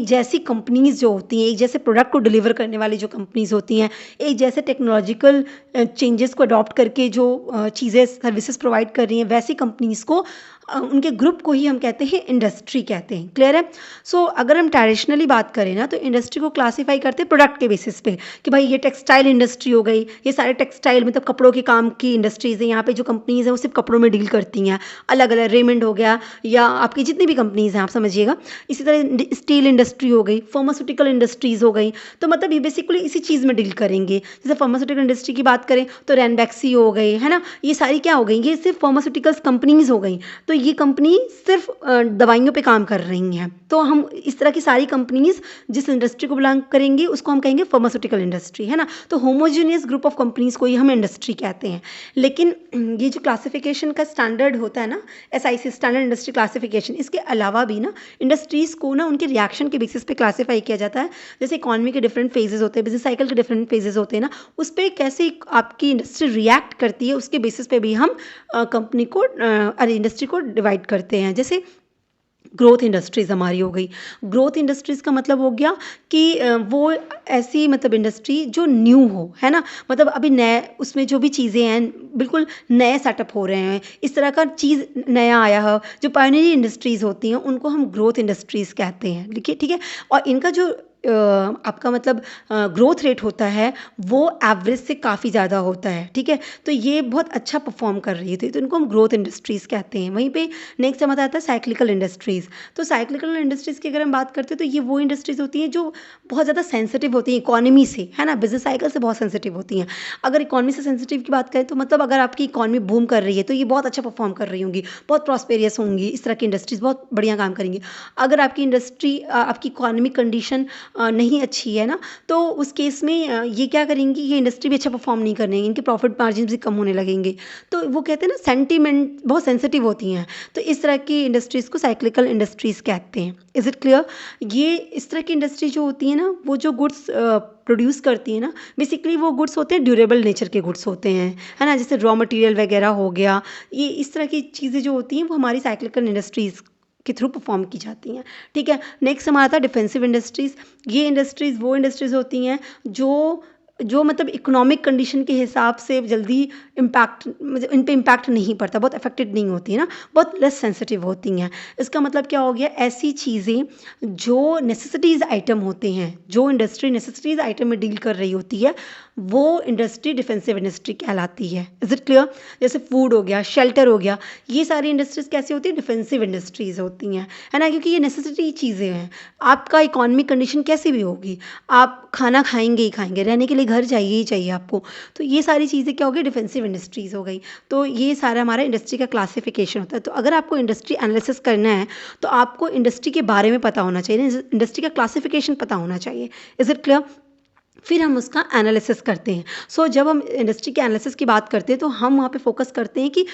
जैसी कंपनीज जो होती हैं, एक जैसे प्रोडक्ट को डिलीवर करने वाली जो कंपनीज होती हैं, एक जैसे टेक्नोलॉजिकल चेंजेस को अडॉप्ट करके जो चीज़ें सर्विसेज प्रोवाइड कर रही हैं, वैसी कंपनीज को उनके ग्रुप को ही हम कहते हैं इंडस्ट्री कहते हैं। क्लियर है? सो अगर हम ट्रेडिशनली बात करें ना तो इंडस्ट्री को क्लासीफाई करते हैं प्रोडक्ट के बेसिस पे कि भाई ये टेक्सटाइल इंडस्ट्री हो गई, ये सारे टेक्सटाइल मतलब कपड़ों के काम की इंडस्ट्रीज़ हैं, यहाँ पे जो कंपनीज हैं वो सिर्फ कपड़ों में डील करती हैं। अलग अलग रेमंड हो गया या आपकी बाकी जितनी भी कंपनीज़ हैं आप समझिएगा। इसी तरह स्टील इंडस्ट्री हो गई, फार्मास्यूटिकल इंडस्ट्रीज़ हो गई, तो मतलब ये बेसिकली इसी चीज़ में डील करेंगे। जैसे फार्मास्यूटिकल इंडस्ट्री की बात करें तो रैनबैक्सी हो गई, है ना, ये सारी क्या हो गई, ये सिर्फ फार्मास्यूटिकल्स कंपनीज़ हो गई। तो ये कंपनी सिर्फ दवाइयों पे काम कर रही हैं। तो हम इस तरह की सारी कंपनीज़ जिस इंडस्ट्री को बिलोंग करेंगी उसको हम कहेंगे फार्मास्यूटिकल इंडस्ट्री, है ना। तो होमोजेनियस ग्रुप ऑफ कंपनीज़ को ही हम इंडस्ट्री कहते हैं। लेकिन ये जो क्लासिफिकेशन का स्टैंडर्ड होता है ना, SIC स्टैंडर्ड इंडस्ट्री क्लासिफिकेशन, इसके अलावा भी ना इंडस्ट्रीज़ को ना उनके रिएक्शन के बेसिस पे क्लासीफाई किया जाता है। जैसे इकोनॉमी के डिफरेंट फेजेस होते हैं, बिजनेस साइकिल के डिफरेंट फेजेस होते हैं ना, उस पर कैसे आपकी इंडस्ट्री रिएक्ट करती है उसके बेसिस पे भी हम कंपनी को अरे इंडस्ट्री को डिवाइड करते हैं। जैसे ग्रोथ इंडस्ट्रीज़ हमारी हो गई। ग्रोथ इंडस्ट्रीज़ का मतलब हो गया कि वो ऐसी मतलब इंडस्ट्री जो न्यू हो, है ना, मतलब अभी नए उसमें जो भी चीज़ें हैं बिल्कुल नए सेटअप हो रहे हैं, इस तरह का चीज़ नया आया है, जो पायनियर इंडस्ट्रीज़ होती हैं उनको हम ग्रोथ इंडस्ट्रीज़ कहते हैं। देखिए ठीक है, और इनका जो आपका मतलब ग्रोथ रेट होता है वो एवरेज से काफ़ी ज़्यादा होता है, ठीक है। तो ये बहुत अच्छा परफॉर्म कर रही थी, तो इनको हम ग्रोथ इंडस्ट्रीज़ कहते हैं। वहीं पे नेक्स्ट हमारा आता है साइक्लिकल इंडस्ट्रीज़। तो साइक्लिकल इंडस्ट्रीज़ की अगर हम बात करते हैं तो ये वो इंडस्ट्रीज़ होती हैं जो बहुत ज़्यादा सेंसिटिव होती हैं इकोनॉमी से, है ना, बिजनेस साइकिल से बहुत सेंसिटिव होती हैं। अगर इकोनॉमी से सेंसिटिव की बात करें तो मतलब अगर आपकी इकोनॉमी बूम कर रही है तो ये बहुत अच्छा परफॉर्म कर रही होंगी, बहुत प्रॉस्पेरियस होंगी, इस तरह की इंडस्ट्रीज़ बहुत बढ़िया काम करेंगी। अगर आपकी इंडस्ट्री आपकी इकोनॉमिक कंडीशन नहीं अच्छी है ना, तो उस केस में ये क्या करेंगी, ये इंडस्ट्री भी अच्छा परफॉर्म नहीं करेंगी, इनके प्रॉफिट मार्जिन भी कम होने लगेंगे। तो वो कहते हैं ना सेंटीमेंट बहुत सेंसिटिव होती हैं, तो इस तरह की इंडस्ट्रीज़ को साइक्लिकल इंडस्ट्रीज़ कहते हैं। Is it clear? ये इस तरह की इंडस्ट्री जो होती है ना, वो जो गुड्स प्रोड्यूस करती है ना, बेसिकली वो गुड्स होते हैं ड्यूरेबल नेचर के गुड्स होते हैं, है ना, जैसे रॉ मटेरियल वगैरह हो गया, ये इस तरह की चीज़ें जो होती हैं वो हमारी साइक्लिकल इंडस्ट्रीज़ के थ्रू परफॉर्म की जाती हैं, ठीक है। नेक्स्ट हमारा था डिफेंसिव इंडस्ट्रीज़। ये इंडस्ट्रीज़ वो इंडस्ट्रीज़ होती हैं जो जो मतलब इकोनॉमिक कंडीशन के हिसाब से जल्दी इम्पैक्ट मतलब इन पे इम्पैक्ट नहीं पड़ता, बहुत अफेक्टेड नहीं होती है ना, बहुत लेस सेंसिटिव होती हैं। इसका मतलब क्या हो गया, ऐसी चीज़ें जो नेसेसिटीज़ आइटम होते हैं, जो इंडस्ट्री नेसेसिटीज़ आइटम में डील कर रही होती है, वो इंडस्ट्री डिफेंसिव इंडस्ट्री कहलाती है। Is it clear? जैसे फूड हो गया, शेल्टर हो गया, ये सारी इंडस्ट्रीज़ कैसी होती है, डिफेंसिव इंडस्ट्रीज़ होती हैं, है ना, क्योंकि ये नेसेसिटी चीज़ें हैं। आपका इकोनॉमिक कंडीशन कैसी भी होगी, आप खाना खाएंगे ही खाएंगे, रहने के लिए घर चाहिए ही चाहिए आपको, तो ये सारी चीज़ें क्या हो गई, डिफेंसिव इंडस्ट्रीज़ हो गई। तो ये सारा हमारा इंडस्ट्री का क्लासिफिकेशन होता है। तो अगर आपको इंडस्ट्री एनालिसिस करना है तो आपको इंडस्ट्री के बारे में पता होना चाहिए, इंडस्ट्री का क्लासिफिकेशन पता होना चाहिए। Is it clear? फिर हम उसका एनालिसिस करते हैं। सो जब हम इंडस्ट्री के एनालिसिस की बात करते हैं तो हम वहाँ पे फोकस करते हैं कि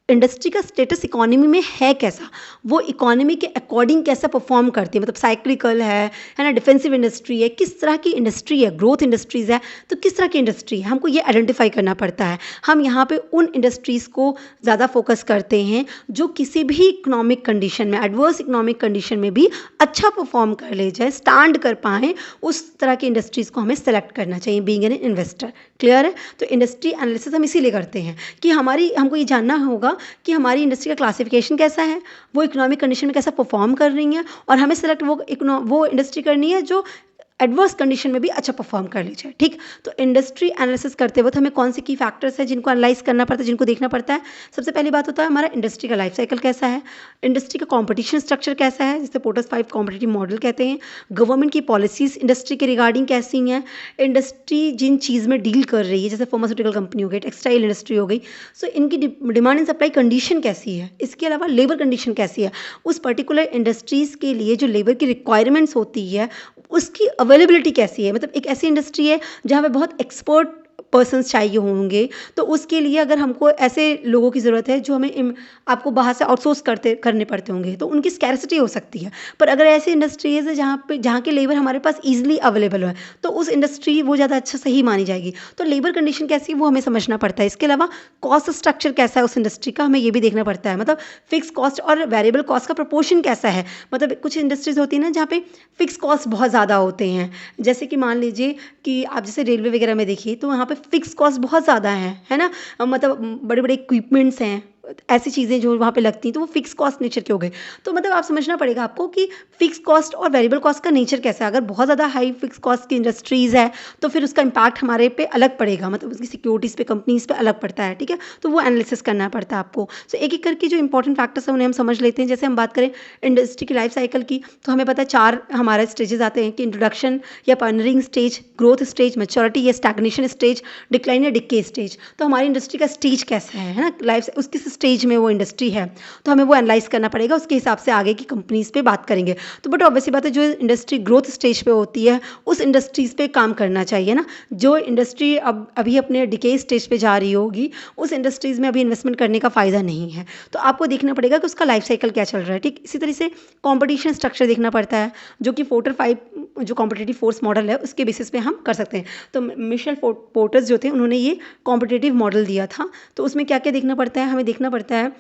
इंडस्ट्री का स्टेटस इकोनॉमी में है कैसा, वो इकोनॉमी के अकॉर्डिंग कैसा परफॉर्म करती है, मतलब साइक्लिकल है ना, डिफेंसिव इंडस्ट्री है, किस तरह की इंडस्ट्री है, ग्रोथ इंडस्ट्रीज़ है, तो किस तरह की इंडस्ट्री है, हमको ये आइडेंटिफाई करना पड़ता है। हम यहाँ पे उन इंडस्ट्रीज़ को ज़्यादा फोकस करते हैं जो किसी भी इकोनॉमिक कंडीशन में, एडवर्स इकोनॉमिक कंडीशन में भी अच्छा परफॉर्म कर ले जाए, स्टैंड कर पाएँ, उस तरह की इंडस्ट्रीज़ को हमें सेलेक्ट करना चाहिए बीइंग एन इन्वेस्टर। क्लियर है? तो इंडस्ट्री एनालिसिस हम इसीलिए करते हैं कि हमको ये जानना होगा कि हमारी इंडस्ट्री का क्लासिफिकेशन कैसा है, वो इकोनॉमिक कंडीशन में कैसा परफॉर्म कर रही हैं, और हमें सेलेक्ट वो इंडस्ट्री करनी है जो एडवर्स कंडीशन में भी अच्छा परफॉर्म कर लीजिए, ठीक। तो इंडस्ट्री एनालिसिस करते वक्त हमें कौन से की फैक्टर्स हैं जिनको एनालाइज करना पड़ता है, जिनको देखना पड़ता है। सबसे पहली बात होता है हमारा इंडस्ट्री का लाइफ साइकिल कैसा है, इंडस्ट्री का कंपटीशन स्ट्रक्चर कैसा है, जिसे पोर्टर्स 5 कॉम्पिटिटिव मॉडल कहते हैं। गवर्नमेंट की पॉलिसीज इंडस्ट्री के रिगार्डिंग कैसी हैं, इंडस्ट्री जिन चीज़ में डील कर रही है, जैसे फार्मास्यूटिकल कंपनी हो गई, टेक्सटाइल इंडस्ट्री हो गई, सो इनकी डिमांड एंड सप्लाई कंडीशन कैसी है। इसके अलावा लेबर कंडीशन कैसी है, उस पर्टिकुलर इंडस्ट्रीज़ के लिए जो लेबर की रिक्वायरमेंट्स होती है उसकी अवेलेबिलिटी कैसी है। मतलब एक ऐसी इंडस्ट्री है जहाँ पे बहुत एक्सपर्ट पर्सन्स चाहिए होंगे, तो उसके लिए अगर हमको ऐसे लोगों की ज़रूरत है जो हमें आपको बाहर से आउटसोर्स करने पड़ते होंगे, तो उनकी स्कैरसिटी हो सकती है। पर अगर ऐसी इंडस्ट्रीज़ है जहाँ के लेबर हमारे पास ईजिली अवेलेबल है, तो उस इंडस्ट्री वो ज़्यादा अच्छा सही मानी जाएगी। तो लेबर कंडीशन कैसी है वो हमें समझना पड़ता है। इसके अलावा कॉस्ट स्ट्रक्चर कैसा है उस इंडस्ट्री का, हमें ये भी देखना पड़ता है। मतलब फिक्स कॉस्ट और वेरिएबल कॉस्ट का प्रपोर्शन कैसा है। मतलब कुछ इंडस्ट्रीज़ होती है ना जहाँ पे फिक्स कॉस्ट बहुत ज़्यादा होते हैं, जैसे कि मान लीजिए कि आप जैसे रेलवे वगैरह में देखिए तो वहाँ पे फिक्स कॉस्ट बहुत ज़्यादा है ना, मतलब बड़े बड़े इक्विपमेंट्स हैं, ऐसी चीज़ें जो वहाँ पे लगती हैं, तो वो फिक्स कॉस्ट नेचर के हो गए। तो मतलब आप समझना पड़ेगा आपको कि फिक्स कॉस्ट और वेरिएबल कॉस्ट का नेचर कैसा है। अगर बहुत ज़्यादा हाई फिक्स कॉस्ट की इंडस्ट्रीज़ है, तो फिर उसका इम्पैक्ट हमारे पे अलग पड़ेगा, मतलब उसकी सिक्योरिटीज़ पे, कंपनीज़ पे अलग पड़ता है, ठीक है? तो वो एनालिसिस करना पड़ता है आपको। सो एक-एक करके जो इंपॉर्टेंट फैक्टर्स हैं उन्हें हम समझ लेते हैं। जैसे हम बात करें इंडस्ट्री की लाइफ साइकिल की, तो हमें पता है 4 हमारे स्टेजेस आते हैं कि इंट्रोडक्शन या pioneering stage, growth stage, maturity या स्टैग्नेशन स्टेज, डिक्लाइन या डिके स्टेज। तो हमारी इंडस्ट्री का स्टेज कैसा है ना? लाइफ उस किस स्टेज में वो इंडस्ट्री है, तो हमें वो एनालाइज़ करना पड़ेगा। उसके हिसाब से आगे की कंपनीज़ पे बात करेंगे। तो बट ऑब्वियस सी बात है, जो इंडस्ट्री ग्रोथ स्टेज पे होती है, उस इंडस्ट्रीज़ पे काम करना चाहिए ना। जो इंडस्ट्री अब अभी अपने डिके स्टेज पे जा रही होगी, उस इंडस्ट्रीज़ में अभी इन्वेस्टमेंट करने का फ़ायदा नहीं है। तो आपको देखना पड़ेगा कि उसका लाइफ साइकिल क्या चल रहा है, ठीक? इसी तरह से कॉम्पिटिशन स्ट्रक्चर देखना पड़ता है, जो कि पोर्टर 5 जो कॉम्पिटिटिव फोर्स मॉडल है, उसके बेसिस पे हम कर सकते हैं। तो मिशेल पोर्टर्स जो थे, उन्होंने ये कॉम्पिटिटिव मॉडल दिया था। तो उसमें क्या-क्या देखना पड़ता है? हमें देखना पड़ता है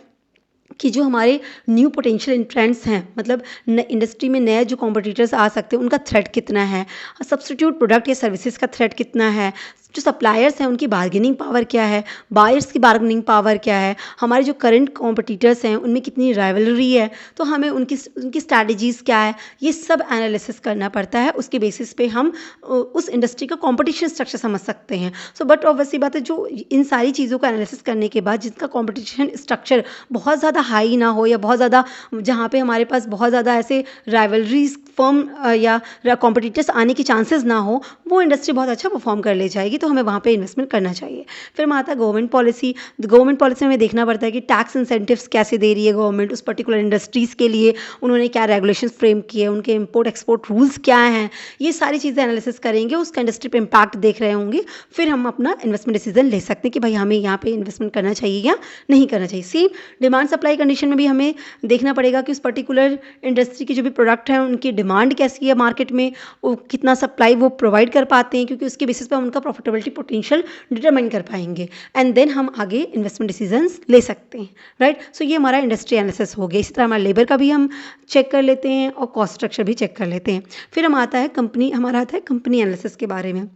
कि जो हमारे न्यू पोटेंशियल ट्रेंड्स हैं, मतलब इंडस्ट्री में नए जो कॉम्पिटिटर्स आ सकते हैं, उनका थ्रेट कितना है, सब्स्टिट्यूट प्रोडक्ट या सर्विसेज का थ्रेट कितना है, जो सप्लायर्स हैं उनकी बार्गेनिंग पावर क्या है, बायर्स की बार्गेनिंग पावर क्या है, हमारे जो करंट कॉम्पिटिटर्स हैं उनमें कितनी राइवलरी है, तो हमें उनकी स्ट्रैटेजीज़ क्या है, ये सब एनालिसिस करना पड़ता है। उसके बेसिस पे हम उस इंडस्ट्री का कॉम्पिटिशन स्ट्रक्चर समझ सकते हैं। सो बट ऑब्वियसली बात है, जो इन सारी चीज़ों का एनालिसिस करने के बाद जिसका कॉम्पिटिशन स्ट्रक्चर बहुत ज़्यादा हाई ना हो, या बहुत ज़्यादा जहाँ पे हमारे पास बहुत ज़्यादा ऐसे राइवलरीज फर्म या कॉम्पिटिटर्स आने की चांसेस ना हो, वो इंडस्ट्री बहुत अच्छा परफॉर्म कर ले जाएगी। तो हमें वहाँ पे इन्वेस्टमेंट करना चाहिए। फिर आता है गवर्नमेंट पॉलिसी। गवर्नमेंट पॉलिसी में हमें देखना पड़ता है कि टैक्स इंसेंटिव्स कैसे दे रही है गवर्नमेंट उस पर्टिकुलर इंडस्ट्रीज़ के लिए, उन्होंने क्या रेगुलेशंस फ्रेम किए, उनके इम्पोर्ट एक्सपोर्ट रूल्स क्या हैं, ये सारी चीज़ें एनालिसिस करेंगे, उसका इंडस्ट्री पे इम्पैक्ट देख रहे होंगे। फिर हम अपना इन्वेस्टमेंट डिसीजन ले सकते हैं कि भाई हमें यहाँ पे इन्वेस्टमेंट करना चाहिए या नहीं करना चाहिए। सेम डिमांड सप्लाई कंडीशन में भी हमें देखना पड़ेगा कि उस पर्टिकुलर इंडस्ट्री की जो भी प्रोडक्ट है, उनकी डिमांड कैसी है मार्केट में, वो कितना सप्लाई वो प्रोवाइड कर पाते हैं, क्योंकि उसके बेसिस पे हम उनका प्रॉफिटेबिलिटी पोटेंशियल डिटरमाइन कर पाएंगे। एंड देन हम आगे इन्वेस्टमेंट डिसीजंस ले सकते हैं, राइट? सो ये हमारा इंडस्ट्री एनालिसिस हो गया। इसी तरह हमारा लेबर का भी हम चेक कर लेते हैं और कॉस्ट स्ट्रक्चर भी चेक कर लेते हैं। फिर हमारा आता है कंपनी एनालिसिस के बारे में।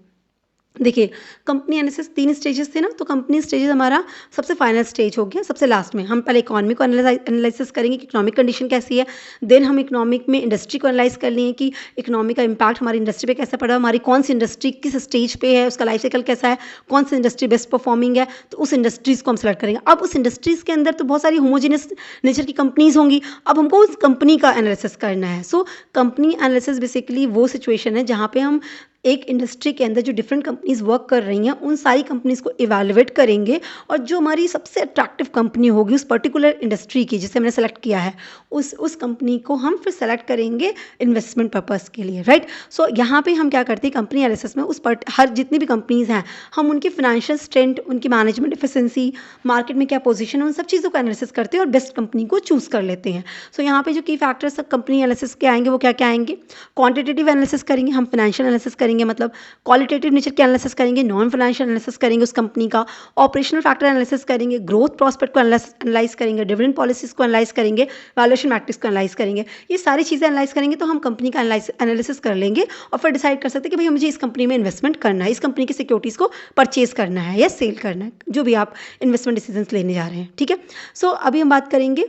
देखिए, कंपनी एनालिसिस 3 स्टेजेस थे ना, तो कंपनी स्टेजेस हमारा सबसे फाइनल स्टेज हो गया। सबसे लास्ट में हम पहले इकोनॉमी को एनालिसिस करेंगे कि इकोनॉमिक कंडीशन कैसी है। देन हम इकोनॉमिक में इंडस्ट्री को एनालाइज कर लेंगे कि इकोनॉमी का इम्पैक्ट हमारी इंडस्ट्री पे कैसा पड़ा, हमारी कौन सी इंडस्ट्री किस स्टेज पे है, उसका लाइफ साइकिल कैसा है, कौन सी इंडस्ट्री बेस्ट परफॉर्मिंग है, तो उस इंडस्ट्रीज़ को हम सेलेक्ट करेंगे। अब उस इंडस्ट्रीज़ के अंदर तो बहुत सारी होमोजेनियस नेचर की कंपनीज़ होंगी। अब हमको उस कंपनी का एनालिसिस करना है। सो कंपनी एनालिसिस बेसिकली वो सिचुएशन है जहाँ पे हम एक इंडस्ट्री के अंदर जो डिफरेंट कंपनीज वर्क कर रही हैं, उन सारी कंपनीज को इवैल्यूएट करेंगे, और जो हमारी सबसे अट्रैक्टिव कंपनी होगी उस पर्टिकुलर इंडस्ट्री की जिसे हमने सेलेक्ट किया है, उस कंपनी को हम फिर सेलेक्ट करेंगे इन्वेस्टमेंट पर्पस के लिए, राइट? सो यहाँ पे हम क्या करते हैं, कंपनी एनालिसिस में हर जितनी भी कंपनीज हैं, हम उनकी फाइनेंशियल स्ट्रेंथ, उनकी मैनेजमेंट एफिशिएंसी, मार्केट में क्या पोजीशन है, उन सब चीज़ों का एनालिसिस करते हैं और बेस्ट कंपनी को चूज़ कर लेते हैं। सो यहाँ पे जो की फैक्टर्स कंपनी एनालिसिस के आएंगे वो क्या क्या आएंगे? क्वांटिटेटिव एनालिसिस करेंगे, हम फाइनेंशियल एनालिसिस करेंगे, मतलब क्वालिटेटिव नेचर के एनालिसिस करेंगे, नॉन फाइनेंशियल एनालिसिस करेंगे उस कंपनी का, ऑपरेशनल फैक्टर एनालिसिस करेंगे, ग्रोथ प्रॉस्पेक्ट को एनालाइज करेंगे, डिविडेंड पॉलिसीज को एनालाइज करेंगे, वैल्यूएशन मैट्रिक्स को एनालाइज करेंगे। ये सारी चीज़ें एनालाइज करेंगे तो हम कंपनी का एनालिसिस कर लेंगे और फिर डिसाइड कर सकते हैं कि भाई मुझे इस कंपनी में इन्वेस्टमेंट करना है, इस कंपनी की सिक्योरिटीज़ को परचेज करना है या सेल करना है, जो भी आप इन्वेस्टमेंट डिसीजंस लेने जा रहे हैं, ठीक है? सो अभी हम बात करेंगे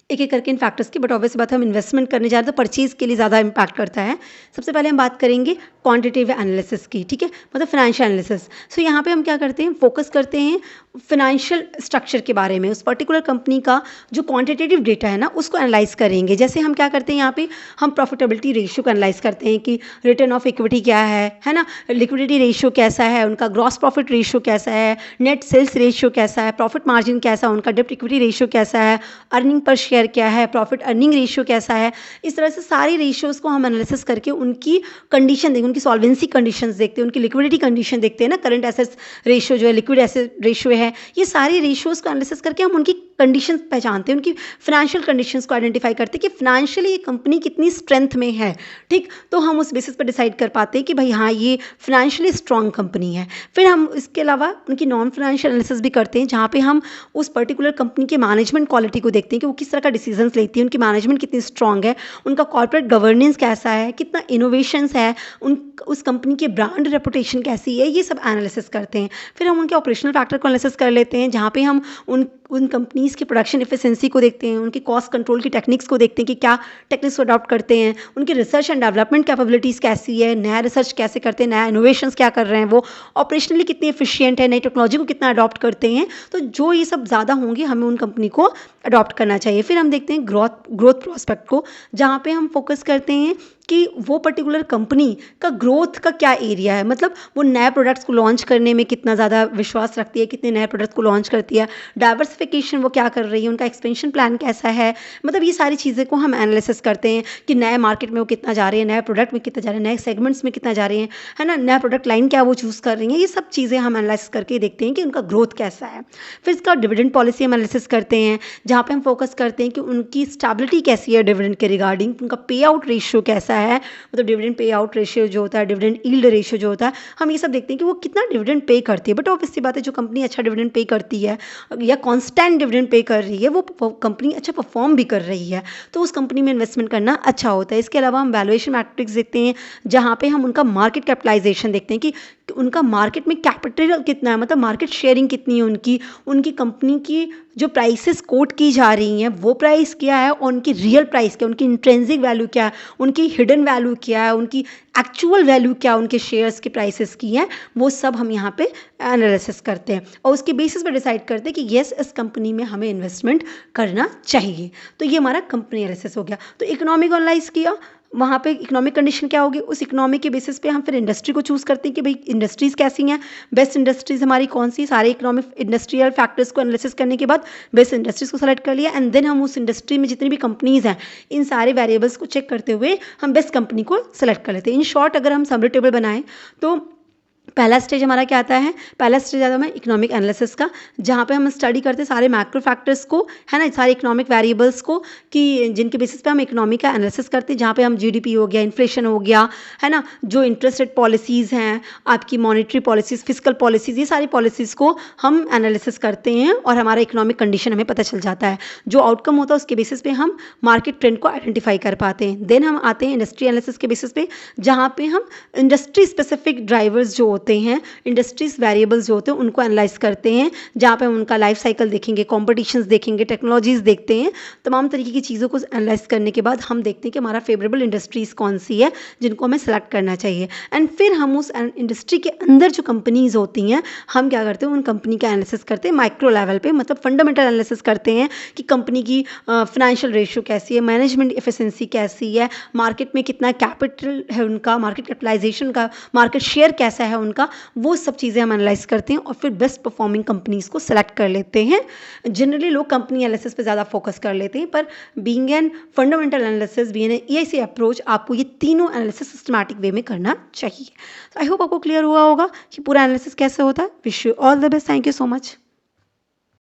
एक एक करके इन फैक्टर्स की, बट ऑब्वियस बात है हम इन्वेस्टमेंट करने जा रहे हैं तो परचेज के लिए ज़्यादा इम्पैक्ट करता है। सबसे पहले हम बात करेंगे क्वांटिटेटिव एनालिसिस की, ठीक है, मतलब फाइनेंशियल एनालिसिस। सो यहाँ पे हम क्या करते हैं, फोकस करते हैं फाइनेंशियल स्ट्रक्चर के बारे में, उस पर्टिकुलर कंपनी का जो क्वांटिटेटिव डेटा है ना उसको एनालाइज करेंगे। जैसे हम क्या करते हैं, यहाँ पे हम प्रॉफिटेबिलिटी रेशियो को एनालाइज करते हैं कि रिटर्न ऑफ इक्विटी क्या है ना, लिक्विडिटी रेशियो कैसा है, उनका ग्रॉस प्रॉफिट रेशियो कैसा है, नेट सेल्स रेशियो कैसा है, प्रॉफिट मार्जिन कैसा है, उनका डेप्ट इक्विटी रेशियो कैसा है, अर्निंग पर शेयर क्या है, प्रॉफिट अर्निंग रेशियो कैसा है। इस तरह से सारी रेशियोज़ को हम एनालिसिस करके उनकी कंडीशन देखें, उनकी सॉल्वेंसी कंडीशंस देखते हैं, उनकी लिक्विडिटी कंडीशन देखते हैं ना, करंट एसेट्स रेशियो जो है, लिक्विड एसेट रेशियो है, ये सारी रेशियोज़ को एनालिसिस करके हम उनकी कंडीशंस पहचानते हैं, उनकी फाइनेंशियल कंडीशंस को आइडेंटिफाई करते हैं कि फाइनेंशियली ये कंपनी कितनी स्ट्रेंथ में है, ठीक? तो हम उस बेसिस पर डिसाइड कर पाते हैं कि भाई हाँ ये फाइनेंशियली स्ट्रॉन्ग कंपनी है। फिर हम इसके अलावा उनकी नॉन फाइनेंशियल एनालिसिस भी करते हैं, जहाँ पे हम उस पर्टिकुलर कंपनी के मैनेजमेंट क्वालिटी को देखते हैं कि वो किस तरह का डिसीजंस लेती है, उनकी मैनेजमेंट कितनी स्ट्रॉन्ग है, उनका कॉर्पोरेट गवर्नेंस कैसा है, कितना इनोवेशंस है, उस कंपनी के ब्रांड रेपुटेशन कैसी है, ये सब एनालिसिस करते हैं। फिर हम उनके ऑपरेशनल फैक्टर को एनालिसिस कर लेते हैं, जहाँ पे हम उन कंपनीज़ की प्रोडक्शन एफिशिएंसी को देखते हैं, उनकी कॉस्ट कंट्रोल की टेक्निक्स को देखते हैं कि क्या टेक्निक्स को अडॉप्ट करते हैं, उनकी रिसर्च एंड डेवलपमेंट कैपेबिलिटीज़ कैसी है, नया रिसर्च कैसे करते हैं, नया इनोवेशंस क्या कर रहे हैं वो, ऑपरेशनली कितनी एफिशिएंट है, नई टेक्नोलॉजी को कितना अडॉप्ट करते हैं। तो जो ये सब ज़्यादा होंगे हमें उन कंपनी को अडॉप्ट करना चाहिए। फिर हम देखते हैं ग्रोथ प्रोस्पेक्ट को, जहाँ पे हम फोकस करते हैं कि वो पर्टिकुलर कंपनी का ग्रोथ का क्या एरिया है, मतलब वो नए प्रोडक्ट्स को लॉन्च करने में कितना ज़्यादा विश्वास रखती है, कितने नए प्रोडक्ट्स को लॉन्च करती है, डाइवर्सिफिकेशन वो क्या कर रही है, उनका एक्सपेंशन प्लान कैसा है। मतलब ये सारी चीज़ें को हम एनालिसिस करते हैं कि नए मार्केट में वो कितना जा रही है, नए प्रोडक्ट में कितना जा रहे हैं, नए सेगमेंट्स में कितना जा रही हैं, है ना, नया प्रोडक्ट लाइन क्या वो चूज़ कर रही हैं। ये सब चीज़ें हम एनालाइसिस करके देखते हैं कि उनका ग्रोथ कैसा है। फिर इसका डिविडेंड पॉलिसी हम एनालिसिस करते हैं, जहाँ पे हम फोकस करते हैं कि उनकी स्टेबिलिटी कैसी है डिविडेंड के रिगार्डिंग, उनका पे आउट रेशियो कैसा है, मतलब डिविडेंड पे आउट रेशियो जो होता है, डिविडेंड यील्ड रेशियो जो होता है, हम ये सब देखते हैं कि वो कितना डिविडेंड पे करती है। बट ऑब्वियस सी बात है, जो कंपनी अच्छा डिविडेंड पे करती है या कांस्टेंट डिविडेंड पे कर रही है, वो कंपनी अच्छा परफॉर्म भी कर रही है, तो उस कंपनी में इन्वेस्टमेंट करना अच्छा होता है। इसके अलावा हम वैल्यूएशन मैट्रिक्स देखते हैं, जहाँ पे हम उनका मार्केट कैपिटलाइजेशन देखते हैं कि उनका मार्केट में कैपिटल कितना है, मतलब मार्केट शेयरिंग कितनी है उनकी कंपनी की जो प्राइसेस कोट की जा रही हैं वो प्राइस क्या है, और उनकी रियल प्राइस क्या है, उनकी इंट्रिंसिक वैल्यू क्या है, उनकी हिडन वैल्यू क्या है, उनकी एक्चुअल वैल्यू क्या उनके शेयर्स की प्राइसेस की है, वो सब हम यहाँ पे एनालिसिस करते हैं और उसके बेसिस पे डिसाइड करते हैं कि येस इस कंपनी में हमें इन्वेस्टमेंट करना चाहिए। तो ये हमारा कंपनी एनालिसिस हो गया। तो इकोनॉमी को एनालाइज किया, वहाँ पे इकोनॉमिक कंडीशन क्या होगी, उस इकोनॉमी के बेसिस पे हम फिर इंडस्ट्री को चूज़ करते हैं कि भाई इंडस्ट्रीज़ कैसी हैं, बेस्ट इंडस्ट्रीज़ हमारी कौन सी, सारे इकोनॉमिक इंडस्ट्रियल फैक्टर्स को एनालिसिस करने के बाद बेस्ट इंडस्ट्रीज़ को सेलेक्ट कर लिया, एंड देन हम उस इंडस्ट्री में जितनी भी कंपनीज़ हैं इन सारे वेरिएबल्स को चेक करते हुए हम बेस्ट कंपनी को सेलेक्ट कर लेते हैं। इन शॉर्ट अगर हम समरी टेबल बनाएं तो पहला स्टेज हमारा क्या आता है, पहला स्टेज आता है इकोनॉमिक एनालिसिस का, जहाँ पे हम स्टडी करते हैं सारे मैक्रो फैक्टर्स को, है ना, सारे इकोनॉमिक वेरिएबल्स को, कि जिनके बेसिस पे हम इकोनॉमी का एनालिसिस करते हैं, जहाँ पे हम जीडीपी हो गया, इन्फ्लेशन हो गया, है ना, जो इंटरेस्ट रेट पॉलिसीज़ हैं, आपकी मॉनेटरी पॉलिसीज़, फिजिकल पॉलिसीज़, ये सारी पॉलिसीज़ को हम एनालिसिस करते हैं और हमारा इकोनॉमिक कंडीशन हमें पता चल जाता है। जो आउटकम होता है उसके बेसिस पे हम मार्केट ट्रेंड को आइडेंटिफाई कर पाते हैं। देन हम आते हैं इंडस्ट्री एनालिसिस के बेसिस पे, जहाँ पे हम इंडस्ट्री स्पेसिफिक ड्राइवर्स जो होते हैं, इंडस्ट्रीज वेरिएबल्स जो होते हैं उनको एनालाइज करते हैं, जहाँ पे हम उनका लाइफ साइकिल देखेंगे, कॉम्पिटिशन्स देखेंगे, टेक्नोलॉजीज देखते हैं। तमाम तरीके की चीज़ों को एनालाइज करने के बाद हम देखते हैं कि हमारा फेवरेबल इंडस्ट्रीज़ कौन सी है जिनको हमें सेलेक्ट करना चाहिए, एंड फिर हम उस इंडस्ट्री के अंदर जो कंपनीज़ होती हैं हम क्या करते हैं, उन कंपनी का एनालिसिस करते हैं माइक्रो लेवल पे, मतलब फंडामेंटल एनालिसिस करते हैं कि कंपनी की फाइनेंशियल रेशियो कैसी है, मैनेजमेंट एफिशिएंसी कैसी है, मार्केट में कितना कैपिटल है उनका, मार्केट कैपिटलाइजेशन का, मार्केट शेयर कैसा है उनका, वो सब चीज़ें हम एनालाइज करते हैं और फिर बेस्ट परफॉर्मिंग कंपनीज़ को सेलेक्ट कर लेते हैं। जनरली लोग कंपनी एनालिसिस पे ज़्यादा फोकस कर लेते हैं, पर being an fundamental analysis, being an EIC approach, आपको ये तीनों एनालिसिस सिस्टमैटिक वे में करना चाहिए। आई होप आपको क्लियर हुआ होगा कि पूरा एनालिसिस कैसे होता है। Wish you all the best. Thank you so much.